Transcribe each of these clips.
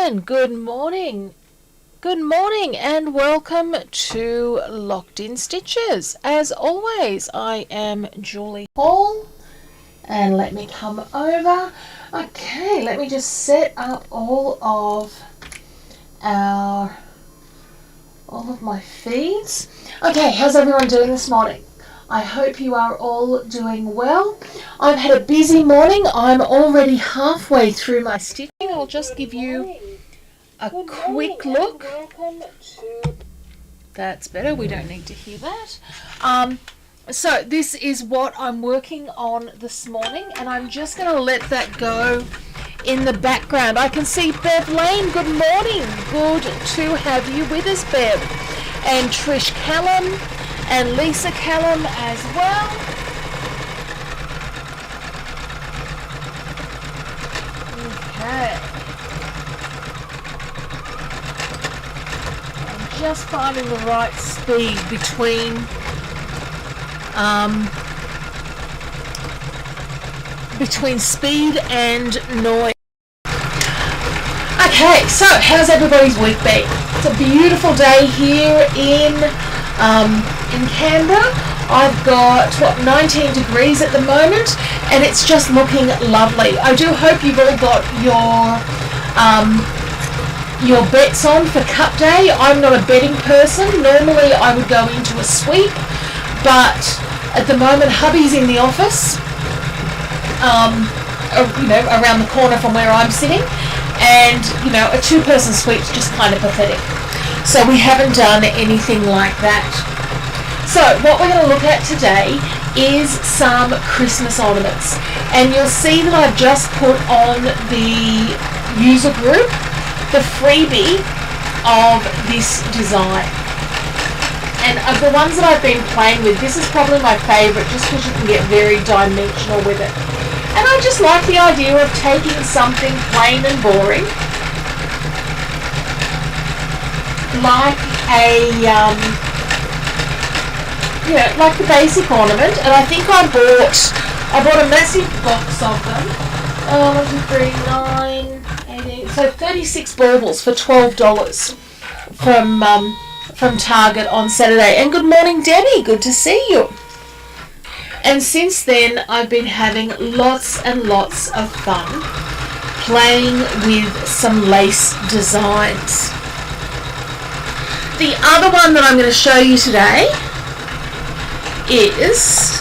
and good morning. Good morning and welcome to Locked In Stitches. As always, I am Julie Hall and let me come over. Okay, let me just set up all of my feeds. Okay, how's everyone doing this morning? I hope you are all doing well. I've had a busy morning. I'm already halfway through my stitching. I'll just give you a quick look. That's better. We don't need to hear that. So this is what I'm working on this morning, and I'm just going to let that go in the background. I can see Bev Lane. Good morning. Good to have you with us, Bev. And Trish Callum and Lisa Callum as well. Okay. I'm just finding the right speed between speed and noise. Okay, so how's everybody's week been? It's a beautiful day here in Canberra. I've got 19 degrees at the moment, and it's just looking lovely. I do hope you've all got your bets on for Cup Day. I'm not a betting person. Normally I would go into a sweep, but at the moment hubby's in the office, around the corner from where I'm sitting, and a two-person sweep's just kind of pathetic. So we haven't done anything like that. So what we're going to look at today is some Christmas ornaments, and you'll see that I've just put on the user group the freebie of this design. And of the ones that I've been playing with, this is probably my favourite, just because you can get very dimensional with it. And I just like the idea of taking something plain and boring, like like the basic ornament, and I think I bought a massive box of them. 1, 2, 3, 9, 18, so 36 baubles for $12 from Target on Saturday. And good morning, Debbie, good to see you. And since then I've been having lots and lots of fun playing with some lace designs. The other one that I'm going to show you today is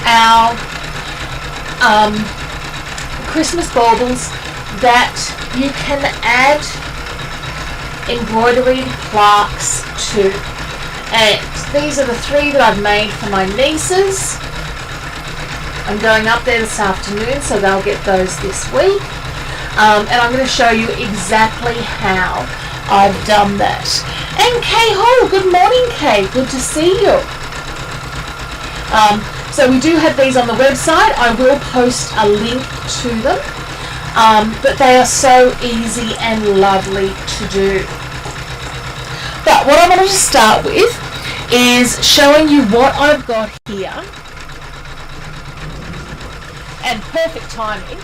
our Christmas baubles that you can add embroidery plaques to. And these are the 3 that I've made for my nieces. I'm going up there this afternoon, so they'll get those this week. And I'm going to show you exactly how I've done that. And Kay Hall, good morning, Kay. Good to see you. So we do have these on the website. I will post a link to them. But they are so easy and lovely to do. But what I wanted to start with is showing you what I've got here. And perfect timing.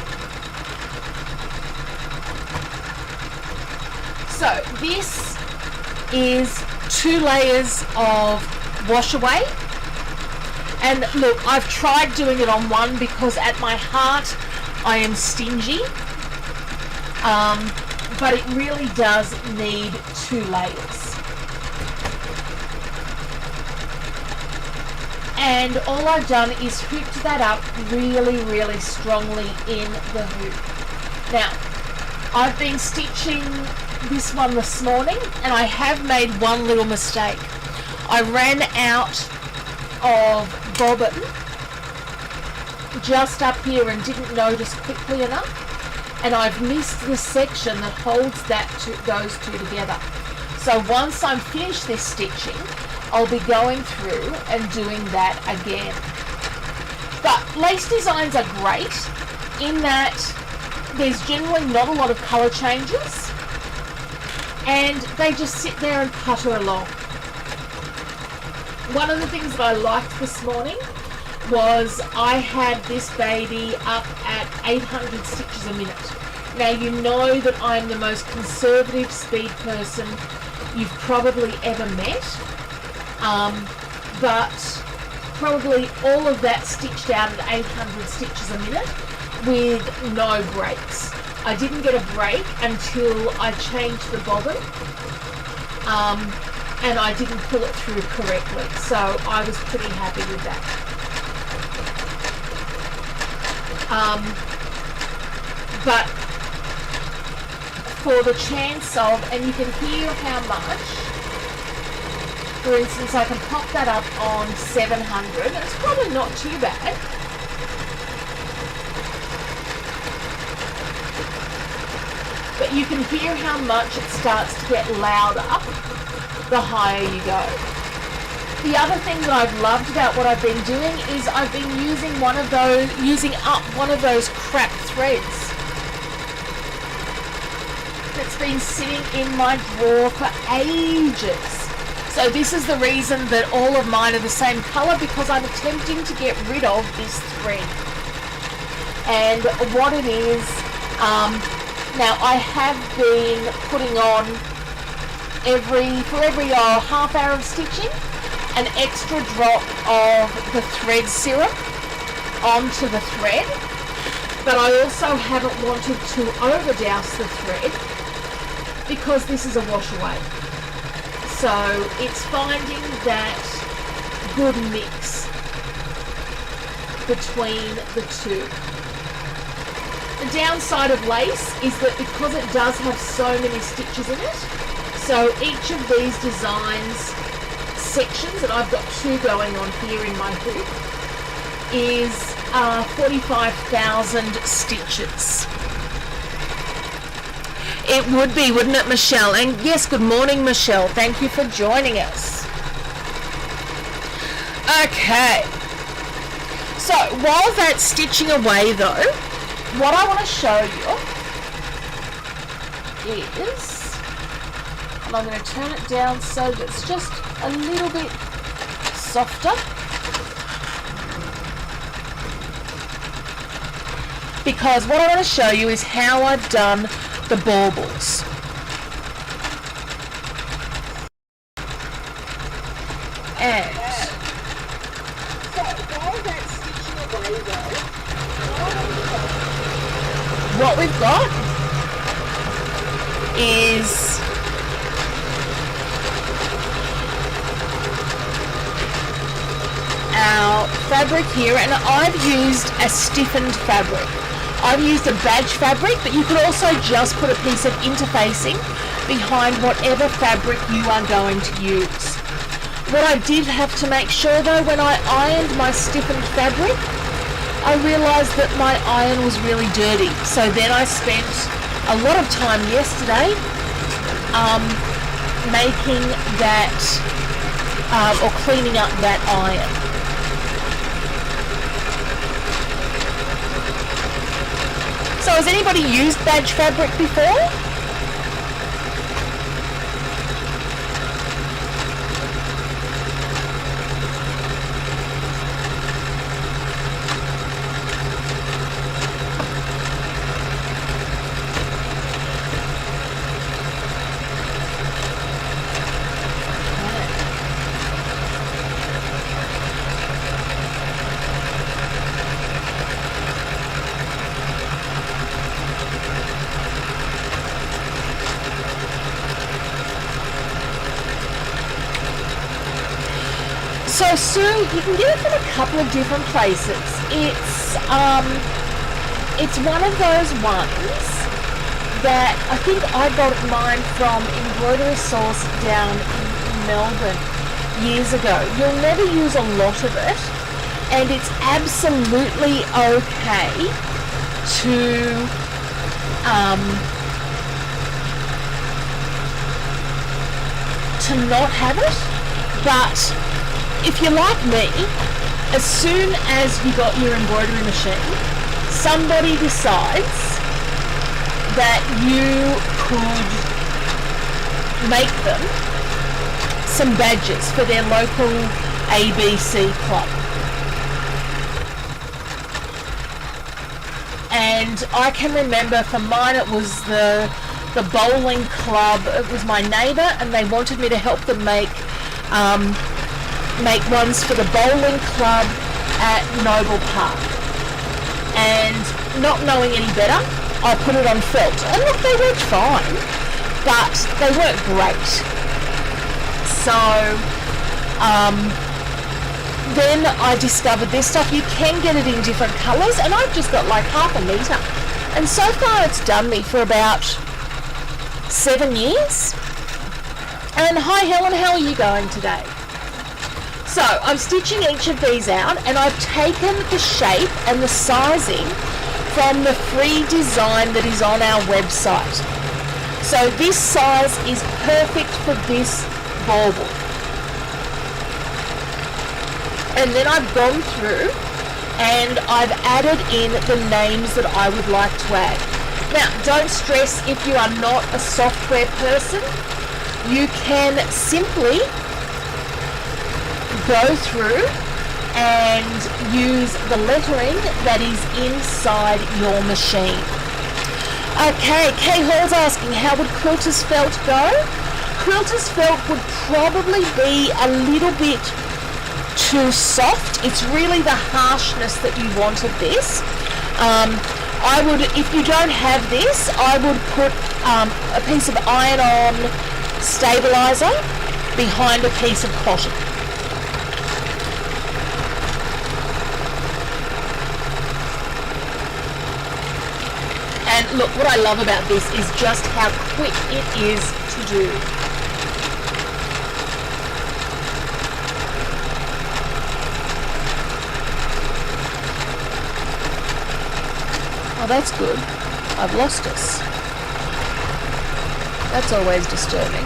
So this is 2 layers of wash away. And look, I've tried doing it on one because at my heart I am stingy. But it really does need 2 layers. And all I've done is hooped that up really, really strongly in the hoop. Now, I've been stitching this one this morning, and I have made one little mistake. I ran out of bobbin just up here and didn't notice quickly enough, and I've missed the section that holds those two together. So once I'm finished this stitching, I'll be going through and doing that again. But lace designs are great in that there's generally not a lot of colour changes, and they just sit there and putter along. One of the things that I liked this morning was I had this baby up at 800 stitches a minute. Now you know that I'm the most conservative speed person you've probably ever met, but probably all of that stitched out at 800 stitches a minute with no breaks. I didn't get a break until I changed the bobbin, and I didn't pull it through correctly, so I was pretty happy with that. But for the chance of, and you can hear how much, for instance, I can pop that up on 700, and it's probably not too bad. But you can hear how much it starts to get louder the higher you go. The other thing that I've loved about what I've been doing is I've been using up one of those crap threads that's been sitting in my drawer for ages. So this is the reason that all of mine are the same color, because I'm attempting to get rid of this thread. And what it is, now I have been putting on for every half hour of stitching, an extra drop of the thread serum onto the thread, but I also haven't wanted to overdouse the thread because this is a wash away. So it's finding that good mix between the two. The downside of lace is that because it does have so many stitches in it, so each of these designs sections, and I've got two going on here in my hoop, is 45,000 stitches. It would be, wouldn't it, Michelle? And yes, good morning, Michelle. Thank you for joining us. Okay. So while that's stitching away though, what I want to show you is, and I'm going to turn it down so that it's just a little bit softer, because what I want to show you is how I've done the baubles. And so while that's stitching away though, what we've got is our fabric here, and I've used a stiffened fabric. I've used a badge fabric, but you could also just put a piece of interfacing behind whatever fabric you are going to use. What I did have to make sure though, when I ironed my stiffened fabric, I realised that my iron was really dirty. So then I spent a lot of time yesterday making that, or cleaning up that iron. So has anybody used badge fabric before? So Sue, you can get it from a couple of different places. It's one of those ones that I think I got mine from Embroidery Source down in Melbourne years ago. You'll never use a lot of it, and it's absolutely okay to not have it, but if you're like me, as soon as you got your embroidery machine, somebody decides that you could make them some badges for their local ABC club. and I can remember for mine it was the bowling club. It was my neighbour, and they wanted me to help them make ones for the bowling club at Noble Park. And not knowing any better, I put it on felt. And look, they worked fine, but they weren't great. So then I discovered this stuff. You can get it in different colours, and I've just got like half a metre. And so far it's done me for about 7 years. And hi Helen, how are you going today? So I'm stitching each of these out, and I've taken the shape and the sizing from the free design that is on our website. So this size is perfect for this bauble. And then I've gone through and I've added in the names that I would like to add. Now, don't stress if you are not a software person. You can simply go through and use the lettering that is inside your machine. Okay, Kay Hall's asking, how would quilter's felt go? Quilter's felt would probably be a little bit too soft. It's really the harshness that you want of this. I would, if you don't have this, I would put a piece of iron-on stabilizer behind a piece of cotton. And look, what I love about this is just how quick it is to do. Oh, that's good. I've lost us. That's always disturbing.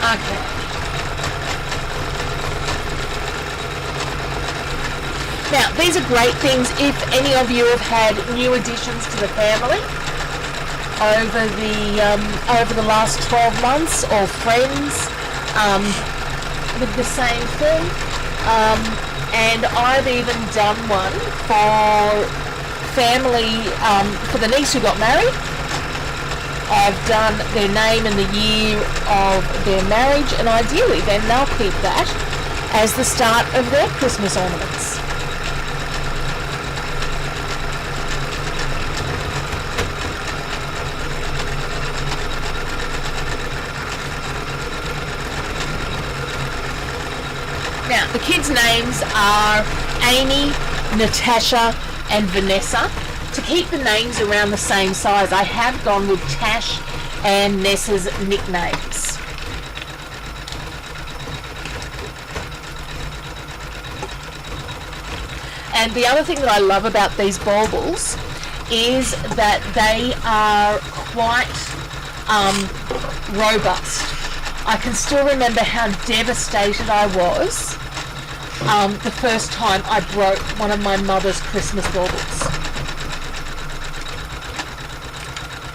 Okay. Now, these are great things if any of you have had new additions to the family over the last 12 months, or friends with the same thing. And I've even done one for family, for the niece who got married. I've done their name and the year of their marriage, and ideally then they'll keep that as the start of their Christmas ornaments. Now, the kids' names are Amy, Natasha, and Vanessa. To keep the names around the same size, I have gone with Tash and Nessa's nicknames. And the other thing that I love about these baubles is that they are quite robust. I can still remember how devastated I was the first time I broke one of my mother's Christmas baubles.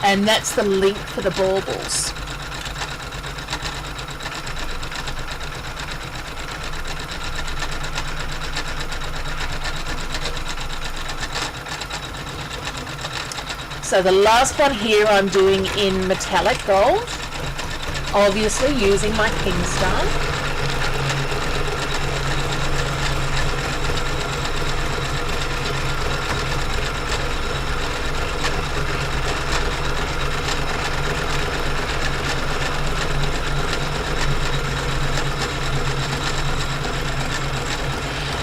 And that's the link for the baubles. So the last one here I'm doing in metallic gold, obviously using my Kingstar.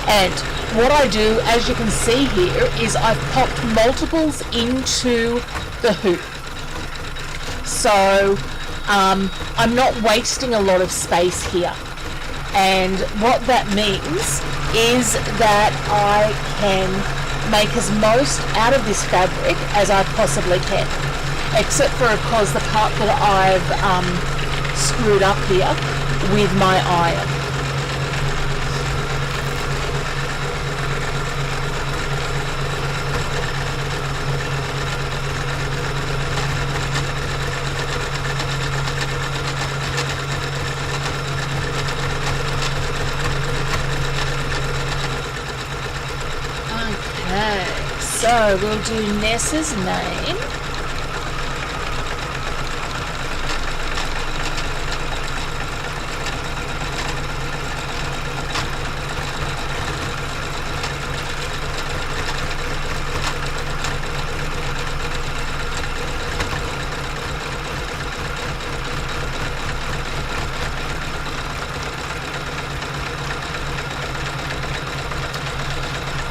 And what I do, as you can see here, is I've popped multiples into the hoop. So I'm not wasting a lot of space here. And what that means is that I can make as most out of this fabric as I possibly can. Except for, of course, the part that I've screwed up here with my iron. So we'll do Nessa's name.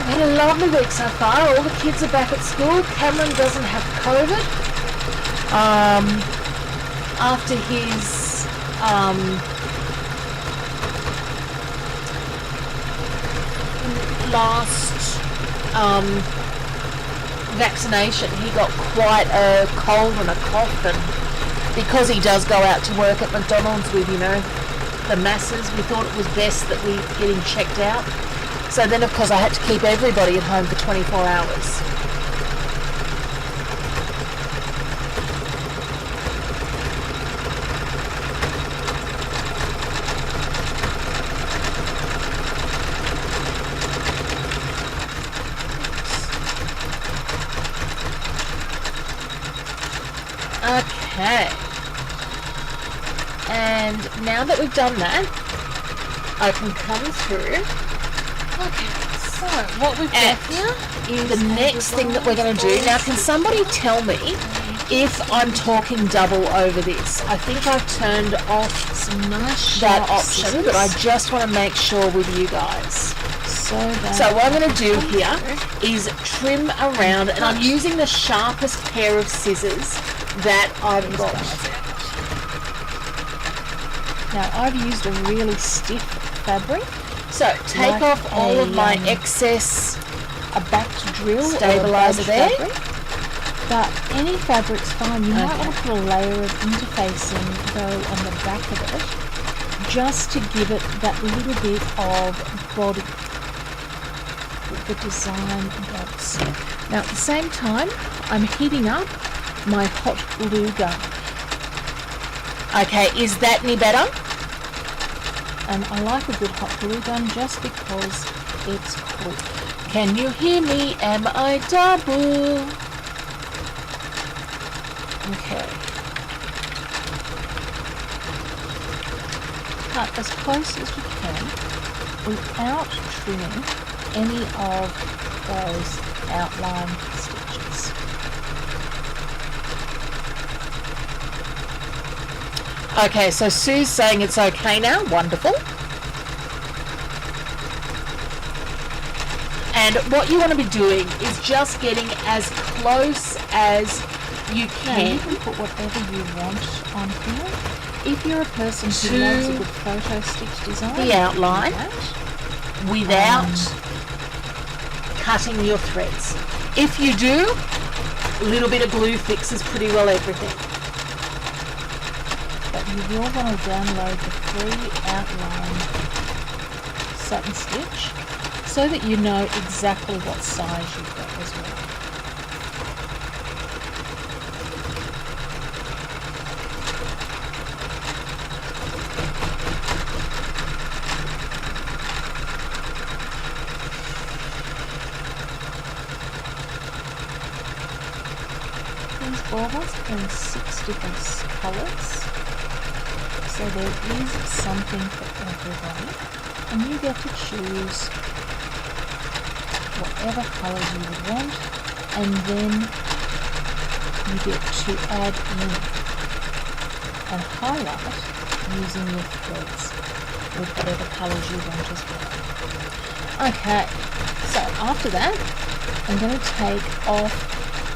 Had a lovely week so far. All the kids are back at school. Cameron doesn't have COVID. After his last vaccination, he got quite a cold and a cough, and because he does go out to work at McDonald's with, you know, the masses, we thought it was best that we get him checked out. So then, of course, I had to keep everybody at home for 24 hours. Okay. And now that we've done that, I can come through. Okay, so what we've got here is the next thing that we're going to do. Now, can somebody tell me if I'm talking double over this? I think I've turned off some nice that option, but I just want to make sure with you guys. So what I'm going to do here is trim around, and I'm using the sharpest pair of scissors that I've got. Now, I've used a really stiff fabric. So take off all of my excess a backed drill stabilizer there. Fabric. But any fabric's fine. You might want to put a layer of interfacing though on the back of it, just to give it that little bit of body with the design box. Now at the same time, I'm heating up my hot glue gun. Okay, is that any better? And I like a good hot glue gun just because it's quick. Can you hear me? Am I double? Okay. Cut as close as you can without trimming any of those outline stitches. Okay, so Sue's saying it's okay now. Wonderful. And what you want to be doing is just getting as close as you can. You can put whatever you want on here. If you're a person who loves a good photo stitch design, the outline without cutting your threads. If you do, a little bit of glue fixes pretty well everything. You will want to download the free outline satin stitch so that you know exactly what size you've got as well. These baubles come in 6 different colours. So there is something for everybody, and you get to choose whatever colour you would want, and then you get to add in and highlight using your threads with whatever colours you want as well. Okay, so after that, I'm going to take off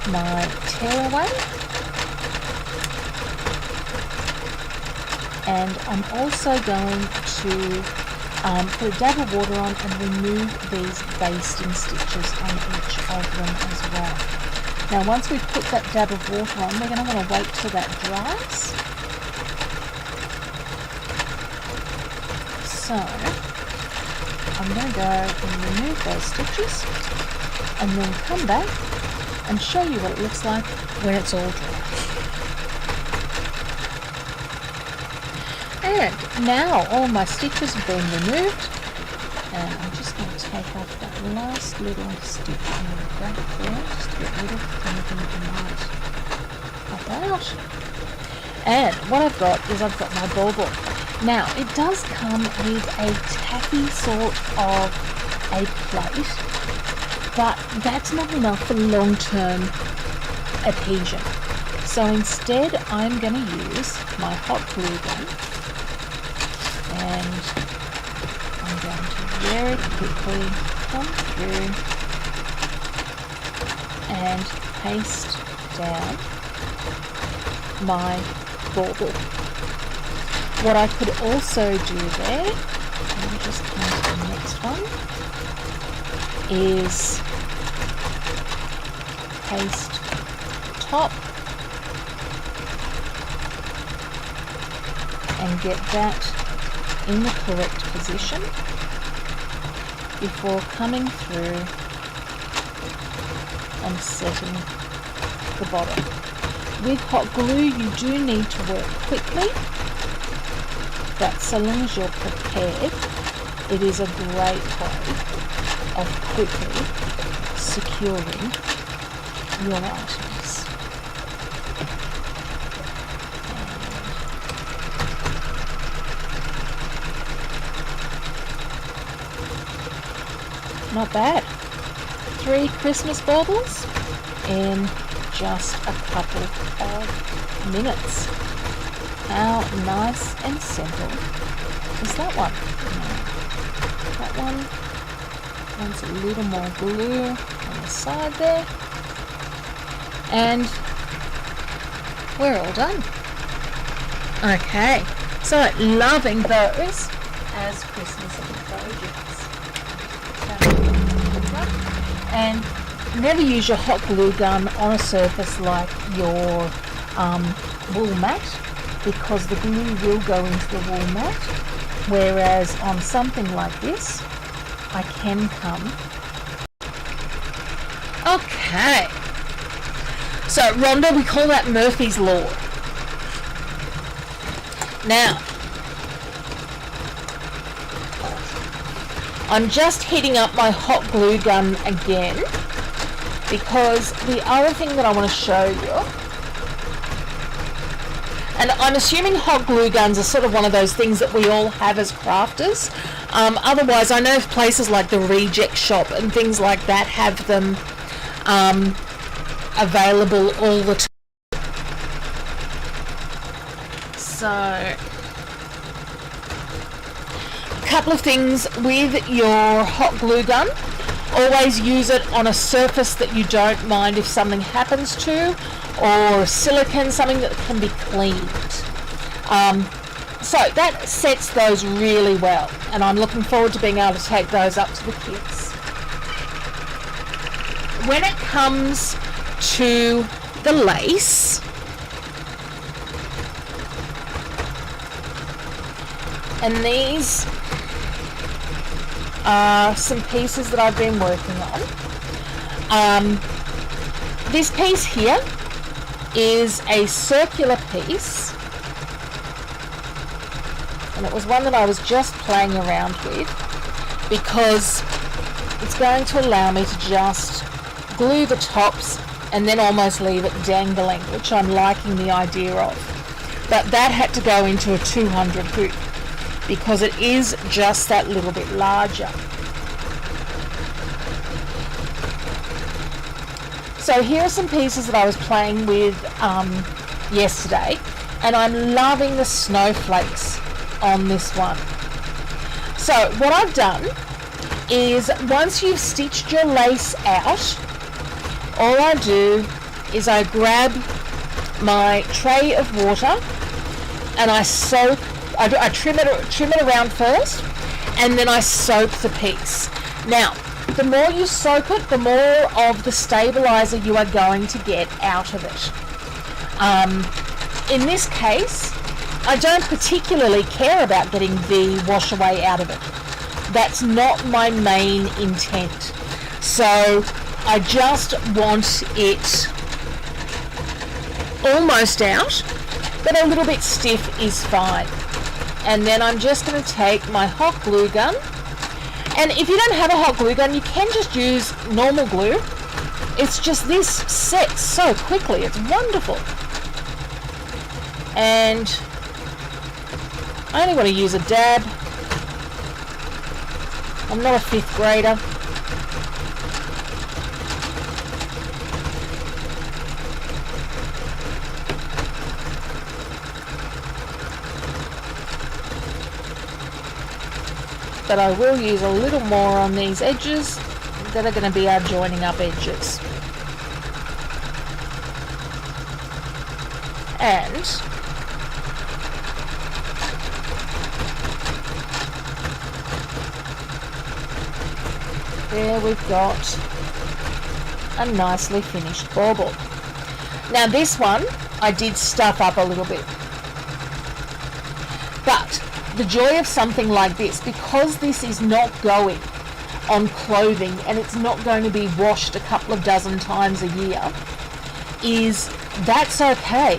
my tearaway. And I'm also going to put a dab of water on and remove these basting stitches on each of them as well. Now once we put that dab of water on, we're going to want to wait till that dries. So I'm going to go and remove those stitches and then come back and show you what it looks like when it's all dry. And now all my stitches have been removed, and I'm just going to take up that last little stitch in the back there, just to get rid of anything that might pop out. And what I've got is I've got my bauble. Now, it does come with a tacky sort of a plate, but that's not enough for long-term adhesion. So instead, I'm going to use my hot glue gun, and I'm going to very quickly come through and paste down my bauble. What I could also do there, let me just come to the next one, is paste top and get that in the correct position before coming through and setting the bottom. With hot glue you do need to work quickly, but so long as you're prepared, it is a great way of quickly securing your items. Not bad. 3 Christmas baubles in just a couple of minutes. How nice and simple is that one? That one wants a little more glue on the side there. And we're all done. Okay, so loving those as Christmas projects. And never use your hot glue gun on a surface like your wool mat, because the glue will go into the wool mat, whereas on something like this I can come. Okay, so Rhonda, we call that Murphy's Law. Now I'm just heating up my hot glue gun again, because the other thing that I want to show you, and I'm assuming hot glue guns are sort of one of those things that we all have as crafters. Otherwise, I know places like the Reject Shop and things like that have them available all the time. So, couple of things with your hot glue gun. Always use it on a surface that you don't mind if something happens to, or silicone, something that can be cleaned. So that sets those really well, and I'm looking forward to being able to take those up to the kids. When it comes to the lace, and these are some pieces that I've been working on. This piece here is a circular piece, and it was one that I was just playing around with because it's going to allow me to just glue the tops and then almost leave it dangling, which I'm liking the idea of. But that had to go into a 200 hoop because it is just that little bit larger. So here are some pieces that I was playing with yesterday, and I'm loving the snowflakes on this one. So what I've done is, once you've stitched your lace out, all I do is I grab my tray of water and I soak. I trim it around first, and then I soak the piece. Now, the more you soak it, the more of the stabilizer you are going to get out of it. In this case, I don't particularly care about getting the wash away out of it. That's not my main intent. So I just want it almost out, but a little bit stiff is fine. And then I'm just going to take my hot glue gun And if you don't have a hot glue gun, you can just use normal glue. It's just this sets so quickly. It's wonderful. And I only want to use a dab. I'm not a 5th grader. But I will use a little more on these edges that are going to be our joining up edges. And there we've got a nicely finished bauble. Now this one I did stuff up a little bit. But the joy of something like this, because this is not going on clothing and it's not going to be washed a couple of dozen times a year, is that's okay,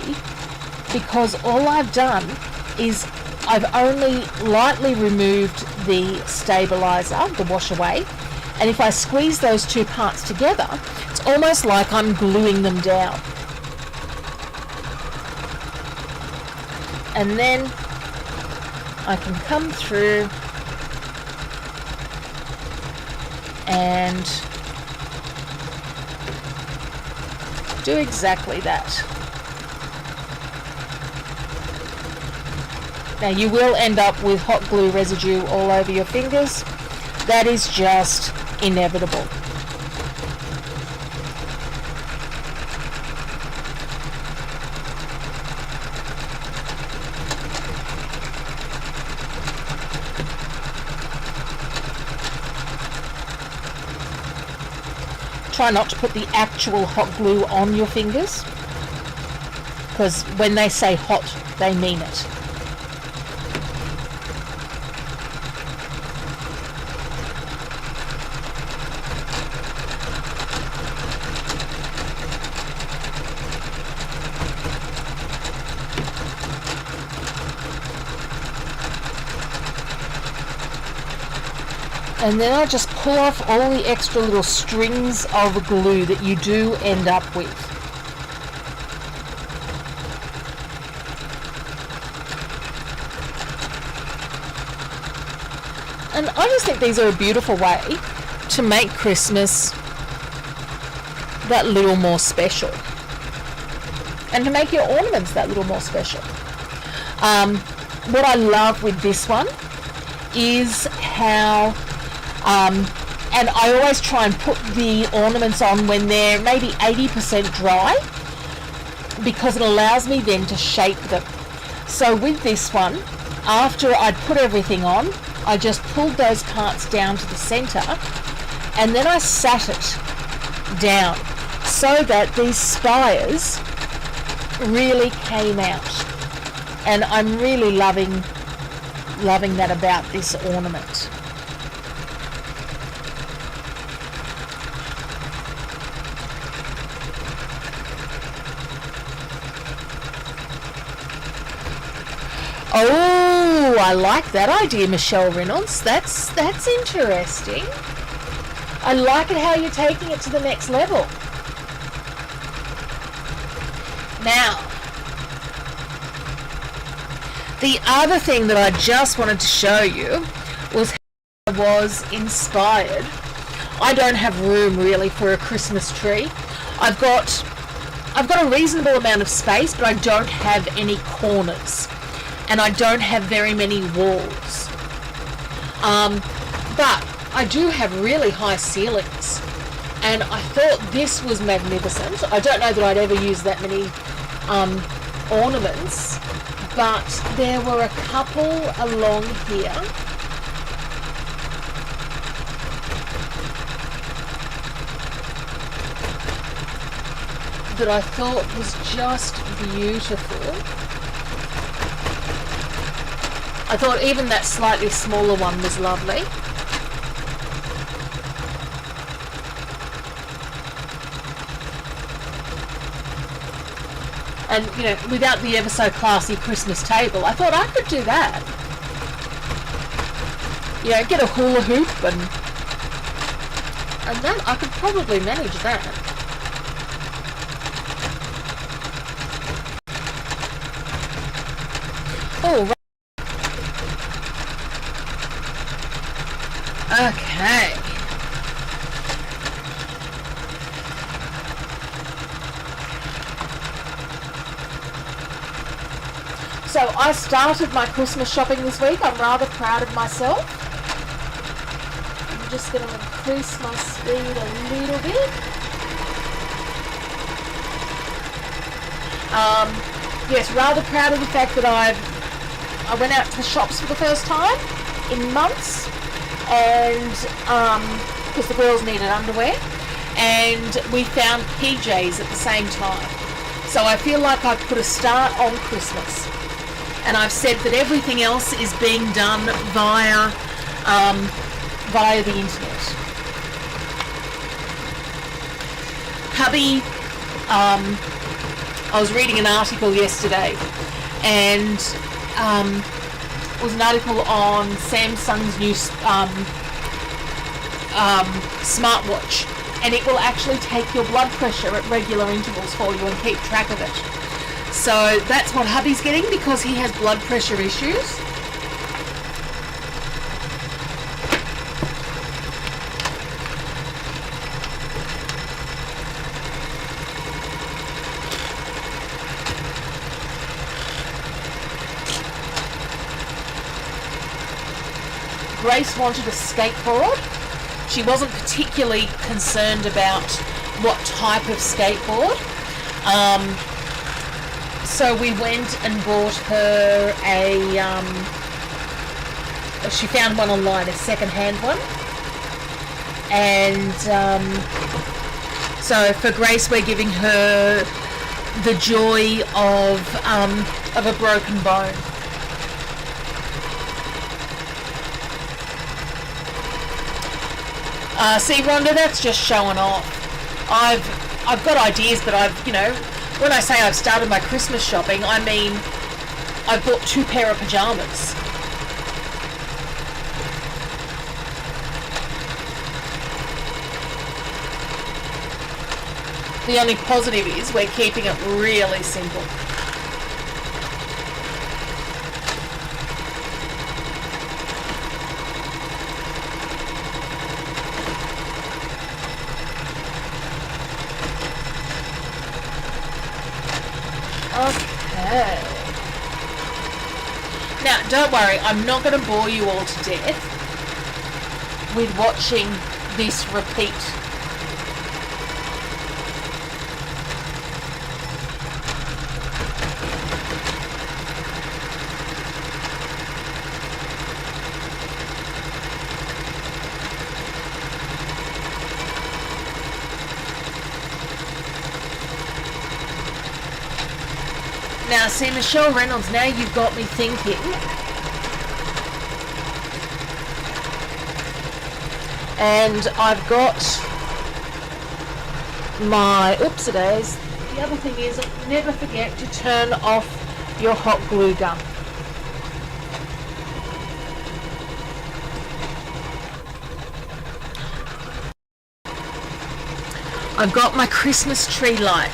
because all I've done is I've only lightly removed the stabilizer, the wash away, and if I squeeze those two parts together, it's almost like I'm gluing them down. And then I can come through and do exactly that. Now you will end up with hot glue residue all over your fingers. That is just inevitable. Try not to put the actual hot glue on your fingers, because when they say hot, they mean it. And then I just pull off all the extra little strings of glue that you do end up with. And I just think these are a beautiful way to make Christmas that little more special. And to make your ornaments that little more special. What I love with this one is how and I always try and put the ornaments on when they're maybe 80% dry, because it allows me then to shape them. So with this one, after I'd put everything on, I just pulled those parts down to the center and then I sat it down so that these spires really came out. And I'm really loving that about this ornament. Oh, I like that idea, Michelle Reynolds. That's interesting. I like it how you're taking it to the next level. Now, the other thing that I just wanted to show you was how I was inspired. I don't have room really for a Christmas tree. I've got a reasonable amount of space, but I don't have any corners. And I don't have very many walls. But I do have really high ceilings. And I thought this was magnificent. I don't know that I'd ever use that many ornaments, but there were a couple along here that I thought was just beautiful. I thought even that slightly smaller one was lovely. And, you know, without the ever so classy Christmas table, I thought I could do that. get a hula hoop and then I could probably manage that. Oh, right. Okay. So I started my Christmas shopping this week. I'm rather proud of myself. I'm just going to increase my speed a little bit. Yes, rather proud of the fact that I went out to the shops for the first time in months, and because the girls needed underwear, and we found PJs at the same time. So I feel like I've put a start on Christmas. And I've said that everything else is being done via the internet. Hubby, I was reading an article yesterday, and it was an article on Samsung's new smartwatch, and it will actually take your blood pressure at regular intervals for you and keep track of it. So that's what hubby's getting because he has blood pressure issues. Grace wanted a skateboard. She wasn't particularly concerned about what type of skateboard. So we went and bought her she found one online, a second-hand one. And so for Grace, we're giving her the joy of a broken bone. See, Rhonda, that's just showing off. I've got ideas, but when I say I've started my Christmas shopping, I mean I've bought 2 pair of pajamas. The only positive is we're keeping it really simple. Okay. Now, don't worry, I'm not going to bore you all to death with watching this repeat. Now, see, Michelle Reynolds, now you've got me thinking. And I've got my, oops-a-days. The other thing is, never forget to turn off your hot glue gun. I've got my Christmas tree light,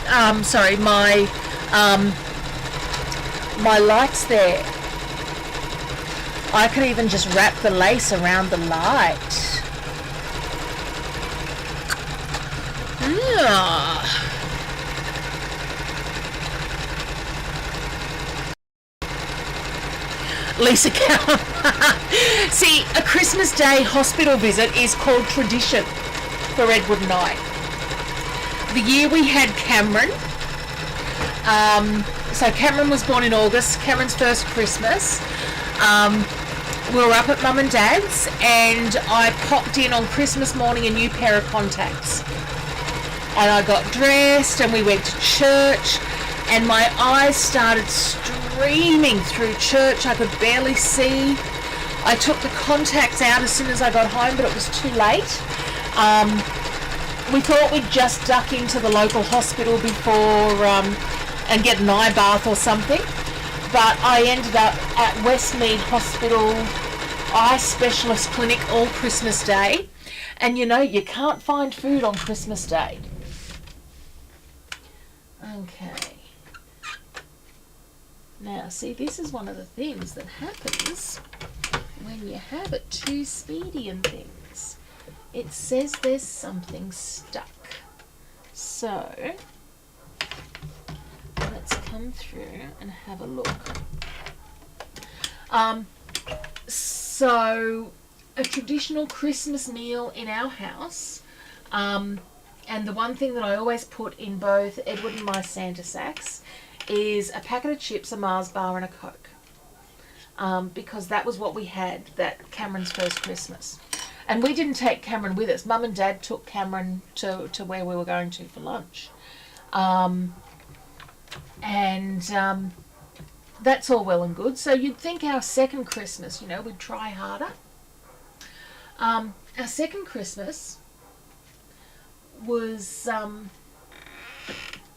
my lights there. I could even just wrap the lace around the light. Yeah. Lisa Cowan. See, a Christmas Day hospital visit is called tradition for Edward and I. The year we had Cameron, so Cameron was born in August, Cameron's first Christmas. We were up at Mum and Dad's, and I popped in on Christmas morning a new pair of contacts. And I got dressed and we went to church, and my eyes started streaming through church. I could barely see. I took the contacts out as soon as I got home, but it was too late. We thought we'd just duck into the local hospital before and get an eye bath or something, but I ended up at Westmead Hospital eye specialist clinic all Christmas Day, and you know you can't find food on Christmas Day. Okay. Now, see, this is one of the things that happens when you have it too speedy and things. It says there's something stuck. So, let's come through and have a look. So, a traditional Christmas meal in our house, and the one thing that I always put in both Edward and my Santa sacks is a packet of chips, a Mars bar and a Coke. Because that was what we had that Cameron's first Christmas. And we didn't take Cameron with us. Mum and Dad took Cameron to where we were going to for lunch. That's all well and good. So you'd think our second Christmas, you know, we'd try harder. Our second Christmas was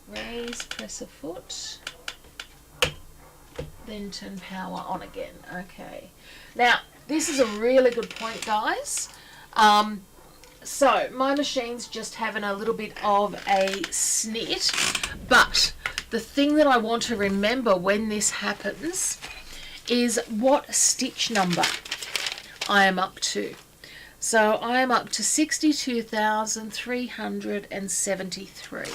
raise, press a foot, then turn power on again. Okay. Now, this is a really good point, guys. So, my machine's just having a little bit of a snit, but the thing that I want to remember when this happens is what stitch number I am up to. So, I am up to 62,373.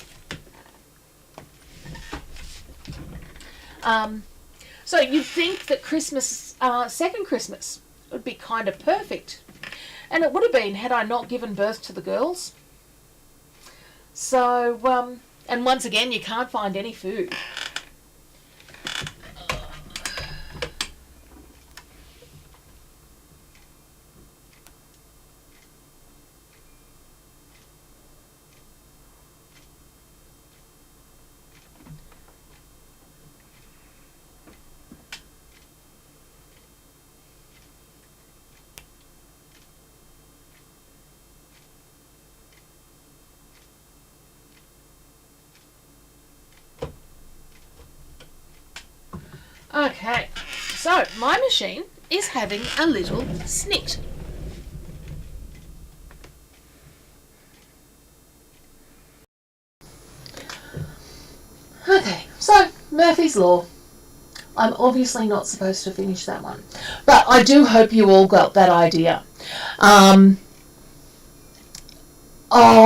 So you'd think that Christmas, second Christmas, would be kind of perfect. And it would have been had I not given birth to the girls. So, and once again, you can't find any food. Okay, so my machine is having a little snit. Okay, so Murphy's Law. I'm obviously not supposed to finish that one, but I do hope you all got that idea. Oh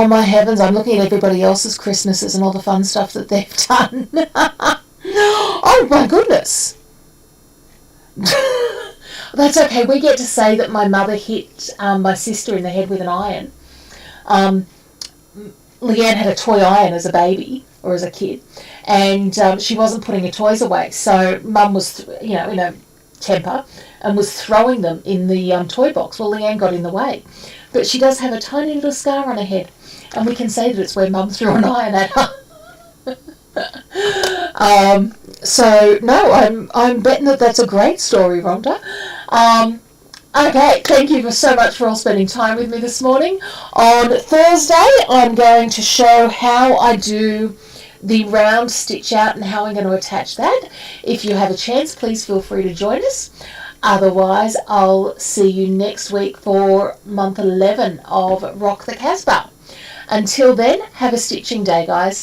my heavens, I'm looking at everybody else's Christmases and all the fun stuff that they've done. Oh my goodness. That's okay. We get to say that my mother hit my sister in the head with an iron. Leanne had a toy iron as a baby or as a kid, and she wasn't putting her toys away. So Mum was, in a temper and was throwing them in the toy box. Well, Leanne got in the way, but she does have a tiny little scar on her head, and we can say that it's where Mum threw an iron at her. So no, I'm betting that that's a great story, Rhonda. Okay, thank you so much for all spending time with me this morning. On Thursday, I'm going to show how I do the round stitch out and how I'm going to attach that. If you have a chance, please feel free to join us. Otherwise, I'll see you next week for month 11 of Rock the Casbah. Until then, have a stitching day, guys.